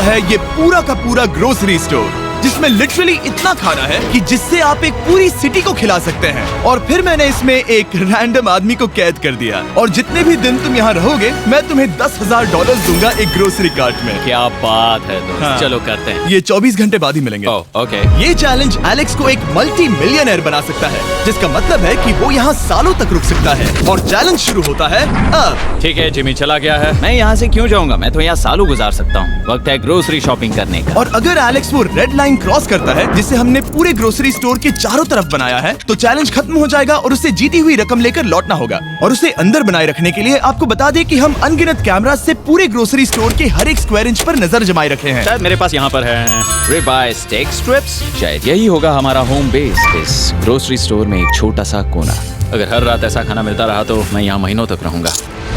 है ये पूरा का पूरा ग्रोसरी स्टोर जिसमें लिटरली इतना खाना है कि जिससे आप एक पूरी सिटी को खिला सकते हैं। और फिर मैंने इसमें एक रैंडम आदमी को कैद कर दिया और जितने भी दिन तुम यहाँ रहोगे मैं तुम्हें $10,000 दूंगा एक ग्रोसरी कार्ट में। क्या बात है दोस्त। हाँ। चलो करते हैं। ये 24 घंटे बाद ही मिलेंगे। ओके। ये चैलेंज एलेक्स को एक मल्टी मिलियनर बना सकता है, जिसका मतलब है कि वो यहाँ सालों तक रुक सकता है। और चैलेंज शुरू होता है अब। ठीक है, जिमी चला गया है। मैं यहाँ से क्यों जाऊँगा, मैं तो यहाँ सालों गुजार सकता हूँ। वक्त है ग्रोसरी शॉपिंग करने का। और अगर एलेक्स वो रेड लाइन क्रॉस करता है जिसे हमने पूरे ग्रोसरी स्टोर के चारों तरफ बनाया है, तो चैलेंज खत्म हो जाएगा और उसे जीती हुई रकम लेकर लौटना होगा। और उसे अंदर बनाए रखने के लिए आपको बता दें कि हम अनगिनत कैमरा से पूरे ग्रोसरी स्टोर के हर एक स्क्वायर इंच पर नजर जमाए रखे हैं। शायद मेरे पास यहाँ पर है रिब आई स्टेक स्ट्रिप्स। शायद यही होगा हमारा होम बेस, इस ग्रोसरी स्टोर में एक छोटा सा कोना। अगर हर रात ऐसा खाना मिलता रहा तो मैं यहाँ महीनों तक रहूंगा।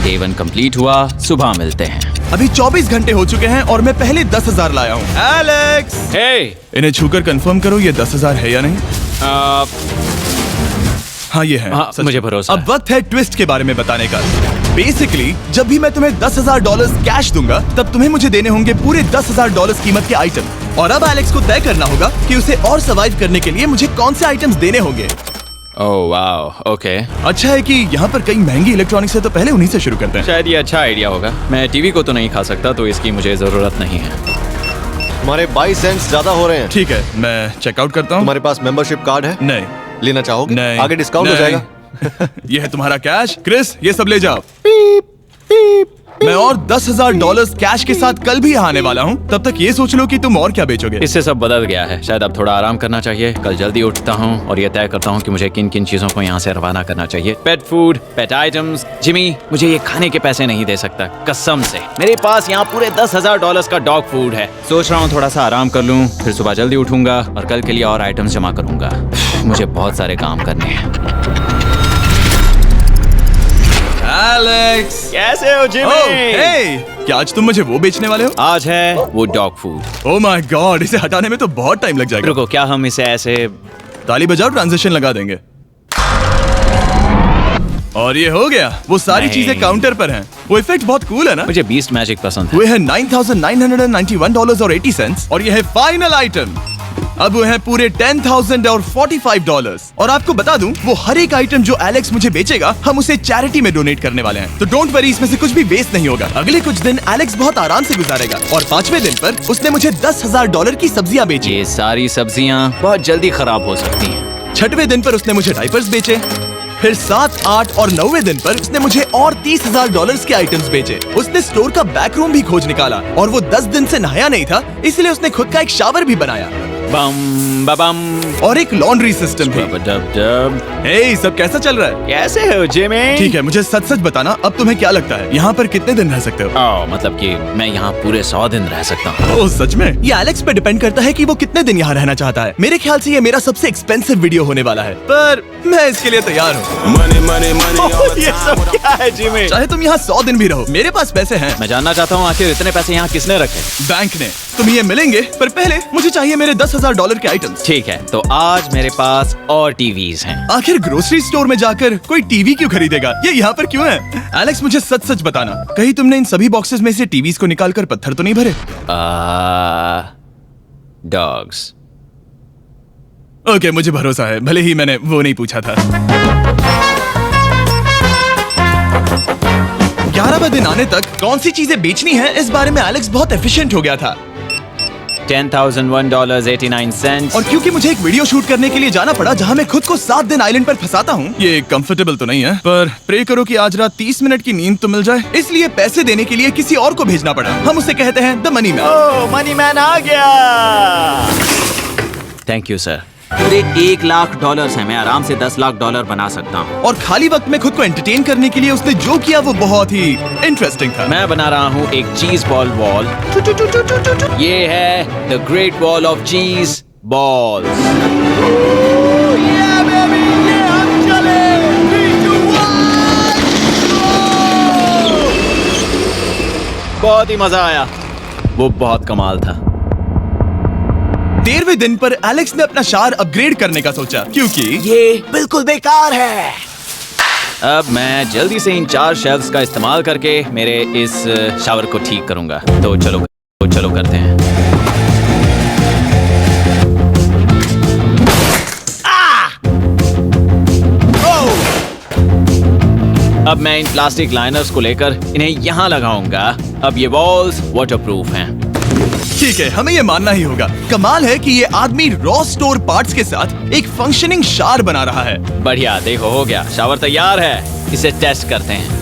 डे 1 कंप्लीट हुआ, सुबह मिलते हैं। अभी 24 घंटे हो चुके हैं और मैं पहले 10,000 लाया हूँ। एलेक्स, हे, इन्हें छूकर कंफर्म करो ये 10,000 है या नहीं। हाँ ये है। हाँ, मुझे भरोसा अब वक्त है ट्विस्ट के बारे में बताने का। बेसिकली जब भी मैं तुम्हें $10,000 कैश दूंगा तब तुम्हें मुझे देने होंगे पूरे $10,000 कीमत के आइटम। और अब एलेक्स को तय करना होगा कि उसे और सर्वाइव करने के लिए मुझे कौन से आइटम्स देने होंगे। Oh wow, okay. अच्छा है कि यहाँ पर कई महंगी इलेक्ट्रॉनिक्स है, तो पहले उन्हीं से शुरू करते हैं। शायद ये अच्छा आइडिया होगा। मैं टीवी को तो नहीं खा सकता, तो इसकी मुझे जरूरत नहीं है। हमारे 22 सेंट्स ज्यादा हो रहे हैं। ठीक है, मैं चेकआउट करता हूँ। तुम्हारे पास मेंबरशिप कार्ड है? नहीं। लेना चाहोगे? नहीं। आगे डिस्काउंट हो नहीं। जाएगा। ये है तुम्हारा कैश। क्रिस, ये सब ले जाओ। मैं और $10,000 कैश के साथ कल भी यहाँ आने वाला हूँ। तब तक ये सोच लो कि तुम और क्या बेचोगे। इससे सब बदल गया है। शायद अब थोड़ा आराम करना चाहिए। कल जल्दी उठता हूँ और ये तय करता हूँ कि मुझे किन किन चीजों को यहाँ से रवाना करना चाहिए। पेट फूड, पेट आइटम्स। जिमी मुझे ये खाने के पैसे नहीं दे सकता, कसम से। मेरे पास यहाँ पूरे $10,000 का डॉग फूड है। सोच रहा हूँ थोड़ा सा आराम कर लूँ, फिर सुबह जल्दी उठूंगा और कल के लिए और आइटम्स जमा करूंगा। मुझे बहुत सारे काम करने हैं। एलेक्स, कैसे हो जिमी? हे, क्या आज तुम मुझे वो बेचने वाले हो? आज है वो dog food. Oh my God, इसे हटाने में तो बहुत टाइम लग जाएगा। रुको, क्या हम इसे ऐसे ताली बजाओ, ट्रांजिशन लगा देंगे। और ये हो गया। वो सारी नहीं। चीजें काउंटर पर हैं। वो इफेक्ट बहुत कूल है ना। मुझे बीस्ट मैजिक पसंद है। वो है $9,991.80 और ये है फाइनल आइटम। अब वो है पूरे $10,045 और आपको बता दूं, वो हर एक आइटम जो एलेक्स मुझे बेचेगा हम उसे चैरिटी में डोनेट करने वाले हैं। तो डोंट वरी, इसमें से कुछ भी वेस्ट नहीं होगा। अगले कुछ दिन एलेक्स बहुत आराम से गुजारेगा और 5वें दिन पर उसने मुझे $10,000 की सब्जियां बेची। ये सारी सब्जियां बहुत जल्दी खराब हो सकती हैं। 6वें दिन पर उसने मुझे डायपर्स बेचे। फिर 7, 8 और 9वें दिन पर उसने मुझे और $30,000 के आइटम्स बेचे। उसने स्टोर का बैक रूम भी खोज निकाला और वो 10 दिन से नहाया नहीं था, इसलिए उसने खुद का एक शावर भी बनाया। बम बम और एक लॉन्ड्री सिस्टम भी। हे, सब कैसा चल रहा है? कैसे हो जिमी? ठीक है, मुझे सच सच बताना, अब तुम्हें क्या लगता है यहाँ पर कितने दिन रह सकते हो? मतलब कि मैं यहाँ पूरे 100 दिन रह सकता हूँ। ओह सच में? ये एलेक्स पे डिपेंड करता है कि वो कितने दिन यहाँ रहना चाहता है। मेरे ख्याल से ये मेरा सबसे एक्सपेंसिव वीडियो होने वाला है, पर मैं इसके लिए तैयार हूँ। ये सब क्या है जिमी? चाहे तुम यहाँ 100 दिन भी रहो, मेरे पास पैसे हैं। मैं जानना चाहता हूँ आखिर इतने पैसे यहाँ किसने रखे? बैंक ने। तुम्हें ये मिलेंगे, पर पहले मुझे चाहिए मेरे $10,000 के आइटम्स। ठीक है, तो आज मेरे पास और टीवीज हैं। आखिर ग्रोसरी स्टोर में जाकर कोई टीवी क्यों खरीदेगा? ये यहाँ पर क्यों है? एलेक्स, मुझे सच सच बताना, कहीं तुमने इन सभी बॉक्सेस में से टीवीज को निकालकर पत्थर तो नहीं भरे? डॉग्स। ओके, मुझे भरोसा है, भले ही मैंने वो नहीं पूछा था। 11वें दिन आने तक कौन सी चीजें बेचनी है, इस बारे में एलेक्स बहुत एफिशिएंट हो गया था। $10,001.89। और क्योंकि मुझे एक वीडियो शूट करने के लिए जाना पड़ा जहां मैं खुद को 7 दिन आइलैंड पर फंसाता हूँ, ये कंफर्टेबल तो नहीं है, पर प्रे करो कि आज रात 30 मिनट की नींद तो मिल जाए। इसलिए पैसे देने के लिए किसी और को भेजना पड़ा। हम उसे कहते हैं the money man. Oh, money man आ गया। Thank you sir. पूरे $1,00,000 है। मैं आराम से $10,00,000 बना सकता हूँ। और खाली वक्त में खुद को एंटरटेन करने के लिए उसने जो किया वो बहुत ही इंटरेस्टिंग था। मैं बना रहा हूँ एक चीज बॉल वॉल। ये है द ग्रेट वॉल ऑफ चीज बॉल्स। बहुत ही मजा आया, वो बहुत कमाल था। 13वें दिन पर एलेक्स ने अपना शावर अपग्रेड करने का सोचा, क्योंकि ये बिल्कुल बेकार है। अब मैं जल्दी से इन 4 शेल्फ्स का इस्तेमाल करके मेरे इस शावर को ठीक करूंगा। तो चलो चलो करते हैं। अब मैं इन प्लास्टिक लाइनर्स को लेकर इन्हें यहाँ लगाऊंगा। अब ये वॉल्स वाटरप्रूफ हैं। ठीक है, हमें ये मानना ही होगा। कमाल है कि ये आदमी रॉ स्टोर पार्ट्स के साथ एक फंक्शनिंग शावर बना रहा है। बढ़िया, देखो हो गया, शावर तैयार है। इसे टेस्ट करते हैं।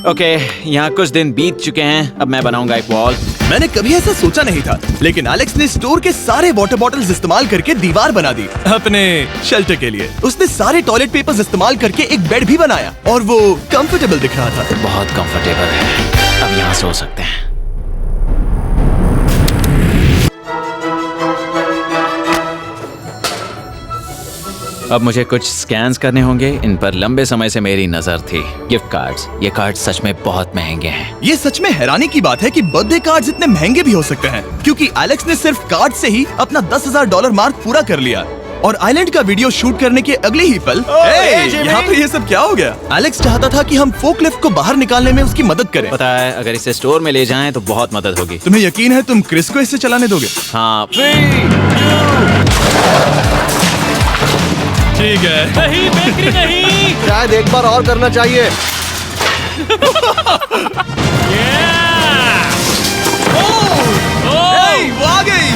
ओके, यहाँ कुछ दिन बीत चुके हैं। अब मैं बनाऊंगा एक वॉल। मैंने कभी ऐसा सोचा नहीं था, लेकिन एलेक्स ने स्टोर के सारे वाटर बॉटल्स इस्तेमाल करके दीवार बना दी अपने शेल्टर के लिए। उसने सारे टॉयलेट पेपर्स इस्तेमाल करके एक बेड भी बनाया और वो कंफर्टेबल दिख रहा था। बहुत कंफर्टेबल है। अब यहाँ सो सकते हैं। अब मुझे कुछ स्कैन्स करने होंगे। इन पर लंबे समय से मेरी नजर थी। Gift cards. ये कार्ड सच में बहुत महंगे हैं। ये सच में हैरानी की बात है कि बर्थडे कार्ड्स इतने महंगे भी हो सकते हैं, क्योंकि एलेक्स ने सिर्फ कार्ड से ही अपना $10,000 मार्क पूरा कर लिया। और आइलैंड का वीडियो शूट करने के अगले ही पल यहाँ पे ये सब क्या हो गया? एलेक्स चाहता था कि हम फोकलिफ्ट को बाहर निकालने में उसकी मदद करें। पता है, अगर इसे स्टोर में ले जाएं तो बहुत मदद होगी। तुम्हें यकीन है तुम क्रिस को इसे चलाने दोगे? हाँ। ठीक है। नहीं, बेकरी नहीं। शायद एक बार और करना चाहिए। वो आ गई।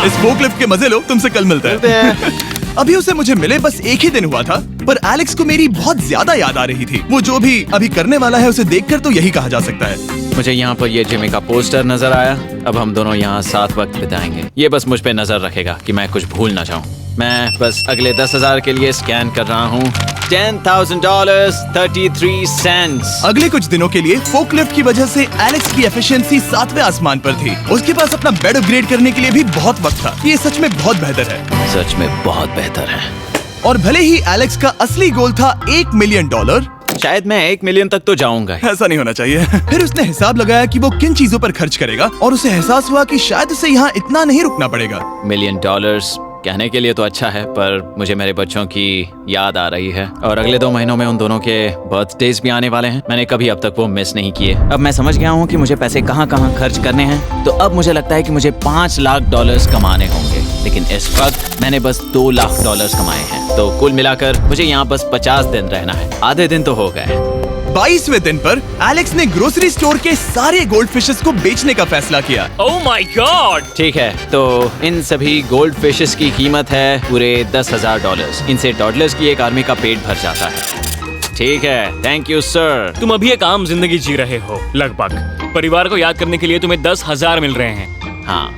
इस फोकलिफ्ट के मजे लो, तुमसे कल मिलते हैं। अभी उसे मुझे मिले बस एक ही दिन हुआ था, पर एलेक्स को मेरी बहुत ज्यादा याद आ रही थी। वो जो भी अभी करने वाला है उसे देखकर तो यही कहा जा सकता है। मुझे यहाँ पर ये जिमी का पोस्टर नजर आया। अब हम दोनों यहाँ साथ वक्त बिताएंगे। ये बस मुझ पे नजर रखेगा कि मैं कुछ भूल ना जाऊँ। मैं बस अगले 10,000 के लिए स्कैन कर रहा हूँ। $10,000 33 सेंट्स। अगले कुछ दिनों के लिए फोकलिफ्ट की वजह से एलेक्स की एफिशिएंसी 7वें आसमान पर थी। उसके पास अपना बेड अपग्रेड करने के लिए भी बहुत वक्त था। ये सच में बहुत बेहतर है। सच में बहुत बेहतर है। और भले ही एलेक्स का असली गोल था $1 मिलियन, शायद मैं 1 मिलियन तक तो जाऊंगा। ऐसा नहीं होना चाहिए। फिर उसने हिसाब लगाया कि वो किन चीजों पर खर्च करेगा और उसे एहसास हुआ कि शायद उसे यहाँ इतना नहीं रुकना पड़ेगा। $1 मिलियन कहने के लिए तो अच्छा है, पर मुझे मेरे बच्चों की याद आ रही है और अगले 2 महीनों में उन दोनों के बर्थडेज भी आने वाले हैं। मैंने कभी अब तक वो मिस नहीं किए। अब मैं समझ गया हूँ कि मुझे पैसे कहाँ कहाँ खर्च करने हैं। तो अब मुझे लगता है कि मुझे $5 लाख कमाने होंगे, लेकिन इस वक्त मैंने बस $2 लाख कमाए हैं। तो कुल मिलाकर मुझे यहाँ बस 50 दिन रहना है। आधे दिन तो हो गए। 22वें दिन पर एलेक्स ने ग्रोसरी स्टोर के सारे गोल्ड फिशेस को बेचने का फैसला किया। Oh my God. ठीक है, तो इन सभी गोल्ड फिशेस की कीमत है पूरे $10,000। इनसे टॉडलर्स की एक आर्मी का पेट भर जाता है। ठीक है, थैंक यू सर। तुम अभी एक आम जिंदगी जी रहे हो लगभग। परिवार को याद करने के लिए तुम्हें 10,000 मिल रहे हैं। हाँ,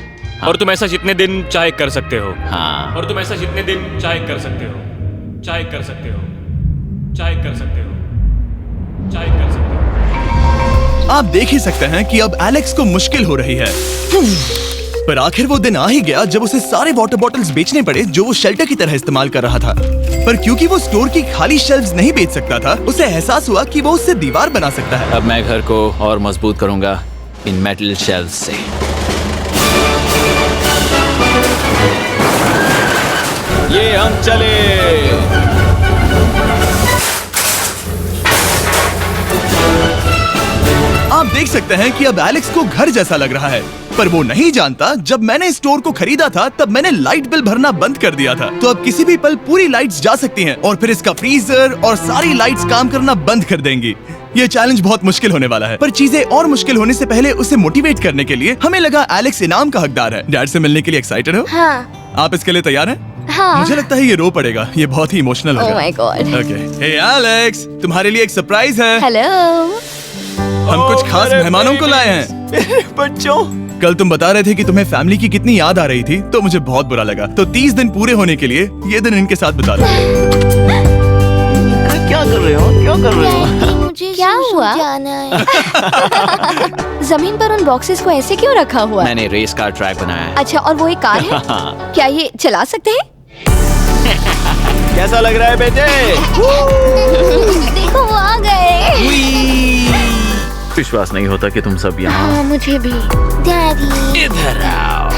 और तुम ऐसा जितने दिन चाहे कर सकते हो। हाँ। और तुम ऐसा जितने दिन चाहे कर सकते हो। चाहे कर सकते हो। चाहे कर सकते हो। चाहे कर सकते हो। आप देख ही सकते हैं कि अब एलेक्स को मुश्किल हो रही है। पर आखिर वो दिन आ ही गया जब उसे सारे वाटर बॉटल्स बेचने पड़े जो वो शेल्टर की तरह इस्तेमाल कर रहा था। पर क्योंकि वो स्टोर की खाली शेल्व्स नहीं बेच सकता था, उसे एहसास हुआ कि वो उससे दीवार बना सकता है। अब मैं घर को और मजबूत करूंगा इन मेटल शेल्व्स से। ये हम चले। आप देख सकते हैं कि अब एलेक्स को घर जैसा लग रहा है, पर वो नहीं जानता जब मैंने स्टोर को खरीदा था तब मैंने लाइट बिल भरना बंद कर दिया था। तो अब किसी भी पल पूरी लाइट्स जा सकती हैं और फिर इसका फ्रीजर और सारी लाइट्स काम करना बंद कर देंगी। ये चैलेंज बहुत मुश्किल होने वाला है, पर चीजें और मुश्किल होने से पहले उसे मोटिवेट करने के लिए हमें लगा एलेक्स इनाम का हकदार है। डैड से मिलने के लिए एक्साइटेड हो? हाँ। आप इसके लिए तैयार हैं? हाँ। मुझे लगता है ये रो पड़ेगा। ये बहुत ही इमोशनल होगा। Oh my God. Okay, hey Alex, तुम्हारे लिए एक सरप्राइज है। हेलो। हम कुछ खास मेहमानों को लाए हैं। बच्चों, कल तुम बता रहे थे कि तुम्हें फैमिली की कितनी याद आ रही थी, तो मुझे बहुत बुरा लगा। तो 30 दिन पूरे होने के लिए ये दिन इनके साथ बिता लो। क्या कर रहे हो? क्या कर रहे हो? मुझे क्या हुआ? जमीन पर उन बॉक्सेस को ऐसे क्यों रखा हुआ है? मैंने रेस कार ट्रैक बनाया है। अच्छा, और वो एक कार है? क्या ये चला सकते हैं? कैसा लग रहा है बेटे? देखो वो आ गए। विश्वास नहीं होता कि तुम सब यहाँ। हाँ, मुझे भी। डैडी। इधर आओ।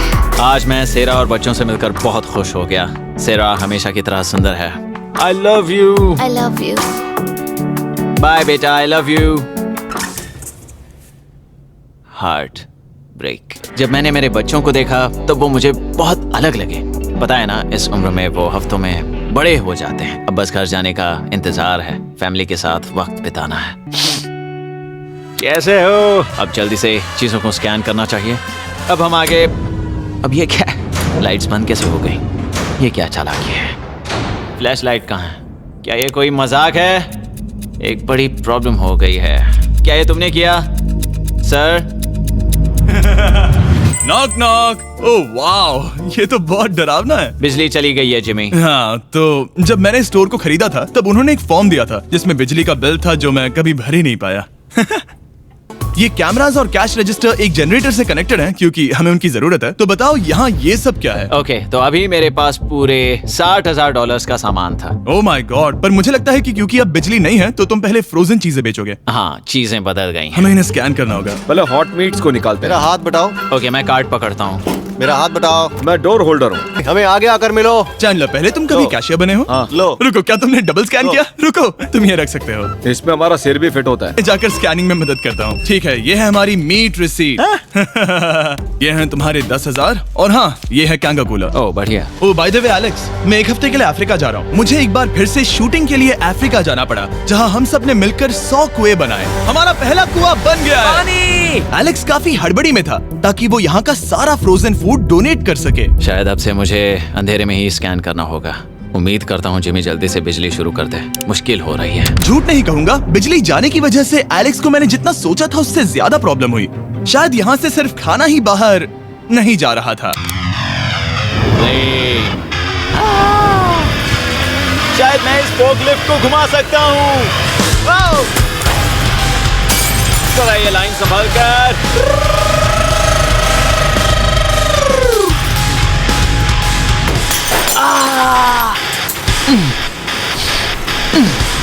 आज मैं सेरा और बच्चों से मिलकर बहुत खुश हो गया। सेरा हमेशा की तरह सुंदर है। I love you. I love you. Bye बेटा, I love you. Heart break. जब मैंने मेरे बच्चों को देखा तो वो मुझे बहुत अलग लगे। पता है ना, इस उम्र में वो हफ्तों में बड़े हो जाते हैं। अब बस घर जाने का इंतजार है, फैमिली के साथ वक्त बिताना है। कैसे हो? अब जल्दी से चीजों को स्कैन करना चाहिए। अब हम आगे। अब ये क्या है? लाइट्स बंद कैसे हो गई? ये क्या चालाकी है? फ्लैश लाइट कहाँ है? क्या ये कोई मजाक है? एक बड़ी प्रॉब्लम हो गई है। क्या ये तुमने किया sir? Knock knock. Oh wow, ये तो बहुत डरावना है। बिजली चली गई है जिमी। हाँ, तो जब मैंने स्टोर को खरीदा था तब उन्होंने एक फॉर्म दिया था जिसमें बिजली का बिल था जो मैं कभी भर ही नहीं पाया। ये कैमरास और कैश रजिस्टर एक जनरेटर से कनेक्टेड हैं क्योंकि हमें उनकी जरूरत है। तो बताओ यहाँ ये सब क्या है? ओके, तो अभी मेरे पास पूरे $60,000 का सामान था। ओह माय गॉड, पर मुझे लगता है कि क्योंकि अब बिजली नहीं है तो तुम पहले फ्रोजन चीजें बेचोगे। हाँ, चीजें बदल गई हैं। हमें इन्हें स्कैन करना होगा। पहले हॉट मीट्स को निकालते मेरा हैं। हाथ बटाओ। ओके, मैं कार्ड पकड़ता हूँ। मेरा हाथ बटाओ। मैं डोर होल्डर हूँ। हमें आगे आकर मिलो। चैनलर, पहले तुम कभी लो। कैशियर बने हो? हाँ। लो। रुको, क्या तुमने डबल स्कैन किया? रुको, तुम ये रख सकते हो। इसमें हमारा सिर भी फिट होता है। मैं जाकर स्कैनिंग में मदद करता हूँ। ठीक है, ये है हमारी मीट रिसीट। ये हैं तुम्हारे 10,000 और हाँ, ये है कैंगा कूलर। ओह बढ़िया। ओ बाय द वे एलेक्स, मैं एक हफ्ते के लिए अफ्रीका जा रहा हूँ। मुझे एक बार फिर से शूटिंग के लिए अफ्रीका जाना पड़ा, जहाँ हम सब ने मिलकर 100 कुएं बनाए। हमारा पहला कुआं बन गया है। एलेक्स काफी हड़बड़ी में था ताकि वो यहाँ का सारा फ्रोजन फूड डोनेट कर सके। शायद अब से मुझे अंधेरे में ही स्कैन करना होगा। उम्मीद करता हूँ जिमी जल्दी से बिजली शुरू कर दे। मुश्किल हो रही है। झूठ नहीं कहूंगा, बिजली जाने की वजह से एलेक्स को मैंने जितना सोचा था उससे ज्यादा प्रॉब्लम हुई। शायद यहाँ से सिर्फ खाना ही बाहर नहीं जा रहा था। शायद मैं इस फोर्कलिफ्ट को घुमा सकता हूँ। थोड़ा ये लाइन संभाल कर।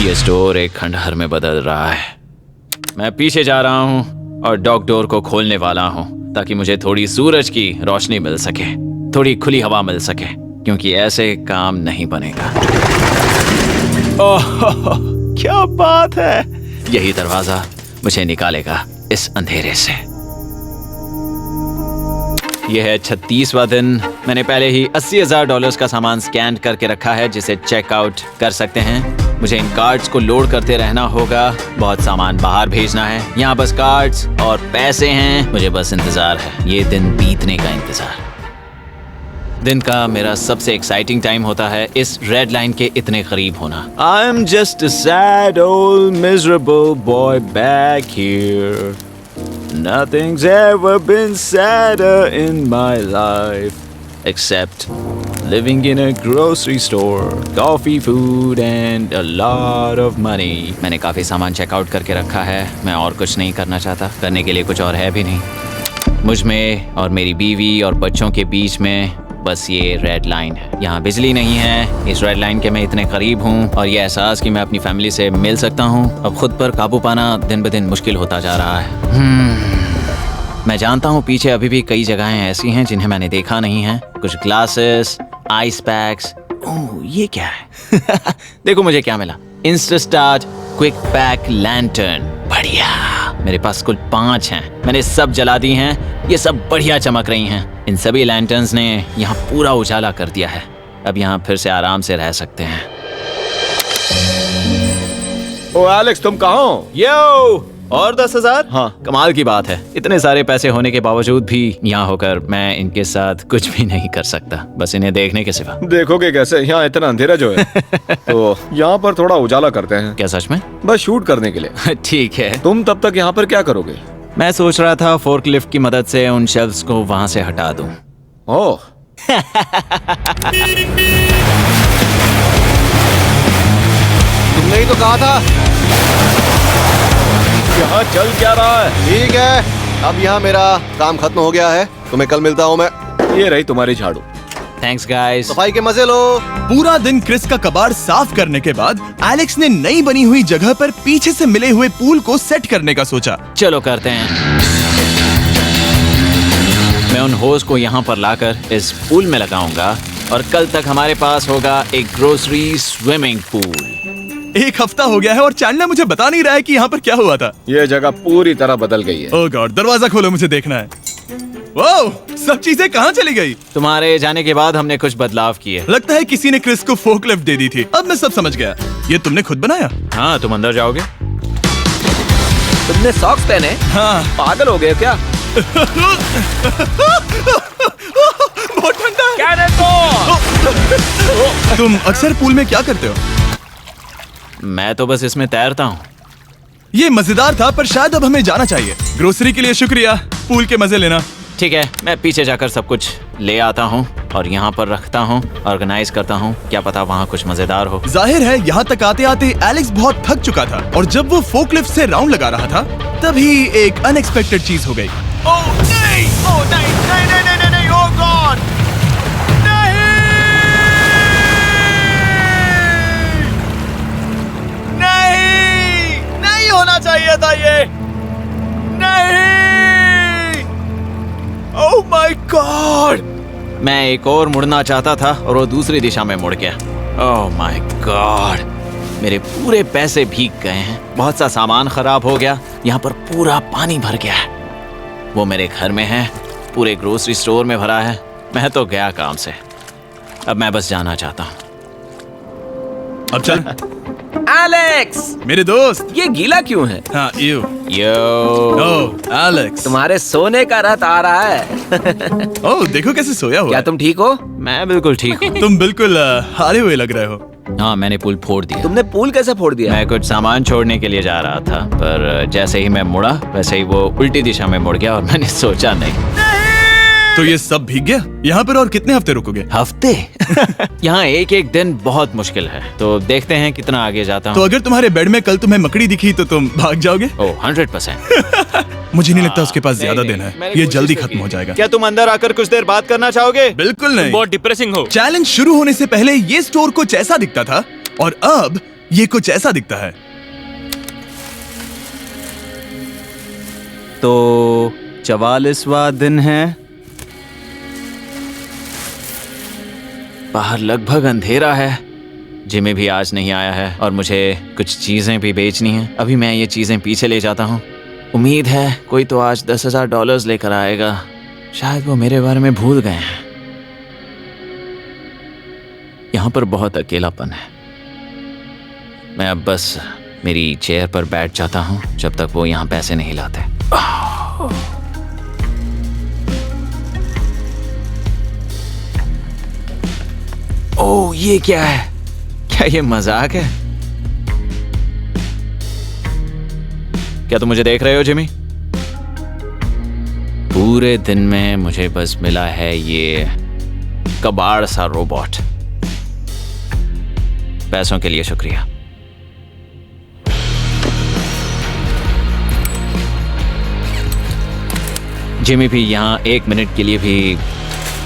ये स्टोर एक खंडहर में बदल रहा है। मैं पीछे जा रहा हूँ और डॉक डोर को खोलने वाला हूँ ताकि मुझे थोड़ी सूरज की रोशनी मिल सके, थोड़ी खुली हवा मिल सके, क्योंकि ऐसे काम नहीं बनेगा। ओह क्या बात है! यही दरवाजा मुझे निकालेगा इस अंधेरे से। यह है 36वां दिन। मैंने पहले ही $80,000 का सामान स्कैन करके रखा है जिसे चेकआउट कर सकते हैं। मुझे इन कार्ड्स को लोड करते रहना होगा। बहुत सामान बाहर भेजना है। यहाँ बस कार्ड्स और पैसे हैं। मुझे बस इंतजार है, ये दिन बीतने का इंतजार। दिन का मेरा सबसे एक्साइटिंग टाइम होता है इस रेड लाइन के इतने करीब होना। I am just a sad old miserable boy back here. Nothing's ever been sadder in my life except living in a grocery store, coffee, food and a lot of money. मैंने काफी सामान checkout करके रखा है। मैं और कुछ नहीं करना चाहता। करने के लिए कुछ और है भी नहीं। मुझ में और मेरी बीवी और बच्चों के बीच में बस ये रेड लाइन है। यहाँ बिजली नहीं है। इस रेड लाइन के मैं इतने करीब हूँ और ये एहसास कि मैं अपनी फैमिली से मिल सकता हूँ अब खुद पर काबू पाना दिन ब दिन मुश्किल होता जा रहा है। मैं जानता हूँ पीछे अभी भी कई जगहें ऐसी हैं जिन्हें मैंने देखा नहीं है। कुछ ग्लासेस, आइस पैक्स। ओह ये क्या है? देखो मुझे क्या मिला। इंस्टास्टार्ट क्विक पैक लैंटर्न। बढ़िया। मेरे पास कुल 5 हैं। मैंने सब जला दी हैं। ये सब बढ़िया चमक रही हैं। इन सभी लैंटर्न्स ने यहाँ पूरा उजाला कर दिया है। अब यहाँ फिर से आराम से रह सकते हैं। ओ एलेक्स, तुम कहाँ हो? यो और 10,000? हाँ। कमाल की बात है। इतने सारे पैसे होने के बावजूद भी यहाँ होकर मैं इनके साथ कुछ भी नहीं कर सकता, बस इन्हें देखने के सिवा। देखोगे कैसे? यहाँ इतना अंधेरा जो है। तो यहाँ पर थोड़ा उजाला करते हैं। क्या सच में? बस शूट करने के लिए। ठीक है। तुम तब तक यहाँ पर क्या करोगे? मैं सोच रहा था फोर्कलिफ्ट की मदद से उन शेल्फ्स को वहां से हटा दूं। ओह तुमने ही तो कहा था। यहाँ चल क्या रहा है? ठीक है, अब यहाँ मेरा काम खत्म हो गया है। तुम्हें कल मिलता हूँ मैं। ये रही तुम्हारी झाड़ू। Thanks guys. सफाई के मजे लो। पूरा दिन क्रिस का कबाड़ साफ करने के बाद एलेक्स ने नई बनी हुई जगह पर पीछे से मिले हुए पूल को सेट करने का सोचा। चलो करते हैं। मैं उन होज को यहाँ पर लाकर इस पूल में लगाऊंगा और कल तक हमारे पास होगा एक ग्रोसरी स्विमिंग पूल। एक हफ्ता हो गया है और चैंडलर मुझे बता नहीं रहा है कि यहाँ पर क्या हुआ था। ये जगह पूरी तरह बदल गई है। ओह गॉड, दरवाजा खोलो, मुझे देखना है। वाओ, सब चीजें कहाँ चली गई? तुम्हारे जाने के बाद हमने कुछ बदलाव किए। लगता है किसी ने क्रिस को फोकलिफ्ट दे दी थी। अब मैं सब समझ गया। ये तुमने खुद बनाया? हाँ, तुम अंदर जाओगे? तुमने सॉक्स पहने? हाँ। पागल हो गए क्या? बहुत ठंडा है। कैनन तुम अक्सर पूल में क्या करते हो? मैं तो बस इसमें तैरता हूँ। ये मजेदार था, पर शायद अब हमें जाना चाहिए। ग्रोसरी के लिए शुक्रिया, पूल के मजे लेना। ठीक है, मैं पीछे जाकर सब कुछ ले आता हूँ और यहाँ पर रखता हूँ, ऑर्गेनाइज करता हूँ। क्या पता वहाँ कुछ मजेदार हो। जाहिर है यहाँ तक आते आते एलेक्स बहुत थक चुका था और जब वो फोकलिफ्ट से राउंड लगा रहा था तभी एक अनएक्सपेक्टेड चीज हो गई। ओह नहीं, ओह नहीं, नहीं, नहीं, नहीं, नहीं, ओह गॉड, नहीं, नहीं होना चाहिए था ये, नहीं, ओह माय गॉड। मैं एक और मुड़ना चाहता था और वो दूसरी दिशा में मुड़ गया। ओह माय गॉड, मेरे पूरे पैसे भीग गए हैं, बहुत सा सामान खराब हो गया, यहाँ पर पूरा पानी भर गया है। वो मेरे घर में है, पूरे ग्रोसरी स्टोर में भरा है। मैं तो गया काम से, अब मैं बस जाना चाहता हूँ। अब चल। एलेक्स, मेरे दोस्त। ये गीला क्यों है? हाँ, यू। यो, ओह एलेक्स, तुम्हारे सोने का रथ आ रहा है। ओह देखो कैसे सोया हुआ क्या है। तुम ठीक हो? मैं बिल्कुल ठीक हूँ। तुम बिल्कुल हारे हुए लग रहे हो। हाँ, मैंने पुल फोड़ दिया। तुमने पूल कैसे फोड़ दिया? मैं कुछ सामान छोड़ने के लिए जा रहा था, पर जैसे ही मैं मुड़ा वैसे ही वो उल्टी दिशा में मुड़ गया और मैंने सोचा नहीं। तो ये सब भीग गया। यहाँ पर और कितने हफ्ते रुकोगे? हफ्ते? यहाँ एक एक दिन बहुत मुश्किल है, तो देखते हैं कितना आगे जाता तो हूँ। अगर तुम्हारे बेड में कल तुम्हें मकड़ी दिखी तो तुम भाग जाओगे? ओह 100%। मुझे नहीं लगता उसके पास नहीं, ज्यादा नहीं, दिन है। मैंने ये कोशिश जल्दी तो खत्म की। हो जाएगा। क्या तुम अंदर आकर कुछ देर बात करना चाहोगे? बिल्कुल नहीं। बहुत डिप्रेसिंग हो। चैलेंज शुरू होने से पहले ये स्टोर कुछ ऐसा दिखता था और अब ये कुछ ऐसा दिखता है। तो 44वां दिन है, बाहर लगभग अंधेरा है। जिमी भी आज नहीं आया है और मुझे कुछ चीजें भी बेचनी हैं। अभी मैं ये चीजें पीछे ले जाता हूँ। उम्मीद है कोई तो आज $10,000 लेकर आएगा। शायद वो मेरे बारे में भूल गए हैं। यहाँ पर बहुत अकेलापन है। मैं अब बस मेरी चेयर पर बैठ जाता हूँ जब तक वो यहाँ पैसे नहीं लाते। ओह, ये क्या है? क्या ये मजाक है? क्या तुम मुझे देख रहे हो जिमी? पूरे दिन में मुझे बस मिला है ये कबाड़ सा रोबोट। पैसों के लिए शुक्रिया। जिमी भी यहाँ 1 मिनट के लिए भी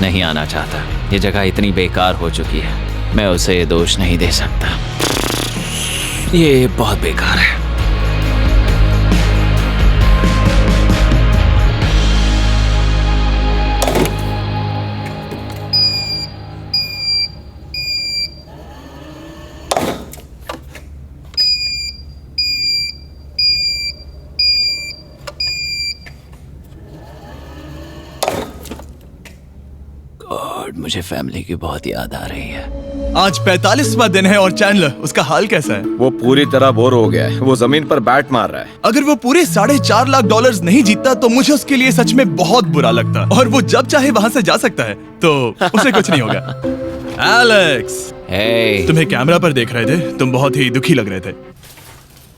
नहीं आना चाहता। ये जगह इतनी बेकार हो चुकी है, मैं उसे दोष नहीं दे सकता। ये बहुत बेकार है। गॉड, मुझे फैमिली की बहुत याद आ रही है। आज 45वां दिन है और चैंडलर, उसका हाल कैसा है? वो पूरी तरह बोर हो गया है। वो जमीन पर बैट मार रहा है। अगर वो पूरे $4.5 लाख नहीं जीतता तो मुझे उसके लिए सच में बहुत बुरा लगता। और वो जब चाहे वहाँ से जा सकता है, तो उसे कुछ नहीं होगा। एलेक्स, हे, तुम्हें कैमरा पर देख रहे थे, तुम बहुत ही दुखी लग रहे थे।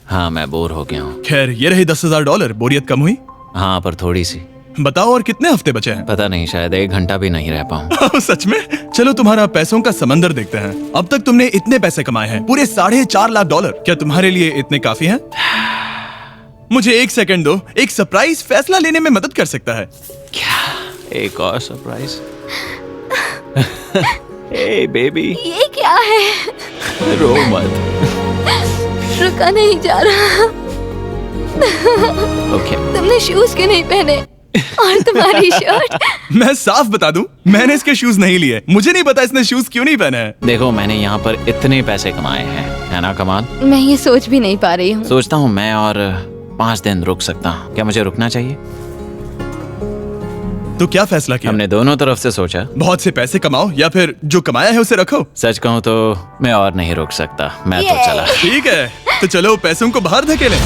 हाँ, मैं बोर हो गया हूँ। खैर, ये रहे $10,000। बोरियत कम हुई? हाँ, पर थोड़ी सी। बताओ और कितने हफ्ते बचे हैं? पता नहीं, शायद 1 घंटा भी नहीं रह पाऊँ। सच में? चलो तुम्हारा पैसों का समंदर देखते हैं। अब तक तुमने इतने पैसे कमाए हैं, पूरे $4.5 लाख। क्या तुम्हारे लिए इतने काफी हैं? मुझे 1 सेकंड दो, एक सरप्राइज फैसला लेने में मदद कर सकता है। क्या? एक और सरप्राइज? हे बेबी, ये क्या है? रो मत। रुका नहीं जा रहा। ओके, तुमने शूज क्यों नहीं पहने? और तुम्हारी शर्ट। मैं साफ बता दूं, मैंने इसके शूज नहीं लिए। मुझे नहीं पता इसने शूज क्यों नहीं पहने हैं। देखो मैंने यहाँ पर इतने पैसे कमाए हैं, है ना कमाल? मैं ये सोच भी नहीं पा रही हूँ। सोचता हूँ मैं और 5 दिन रुक सकता हूँ। क्या मुझे रुकना चाहिए? तो क्या फैसला किया? हमने दोनों तरफ से सोचा। बहुत से पैसे कमाओ या फिर जो कमाया है उसे रखो। सच कहूँ तो मैं और नहीं रुक सकता, मैं तो ये। चला। ठीक है, तो चलो पैसों को बाहर धकेलें।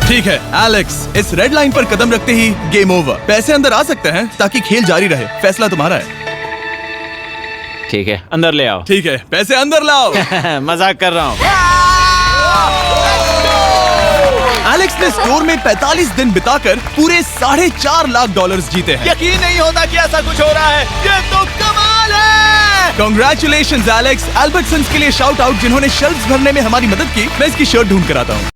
ठीक है एलेक्स, इस रेड लाइन पर कदम रखते ही गेम ओवर। पैसे अंदर आ सकते हैं ताकि खेल जारी रहे। फैसला तुम्हारा है। ठीक है, अंदर ले आओ। ठीक है, पैसे अंदर लाओ। मजाक कर रहा हूँ। एलेक्स ने स्टोर में 45 दिन बिताकर पूरे $4.5 लाख जीते हैं। यकीन नहीं होता कि ऐसा कुछ हो रहा है। ये तो कमाल है। Congratulations Alex. एल्बर्टसन्स के लिए शाउट आउट जिन्होंने शेल्फ्स भरने में हमारी मदद की। मैं इसकी शर्ट ढूंढ कर आता हूँ।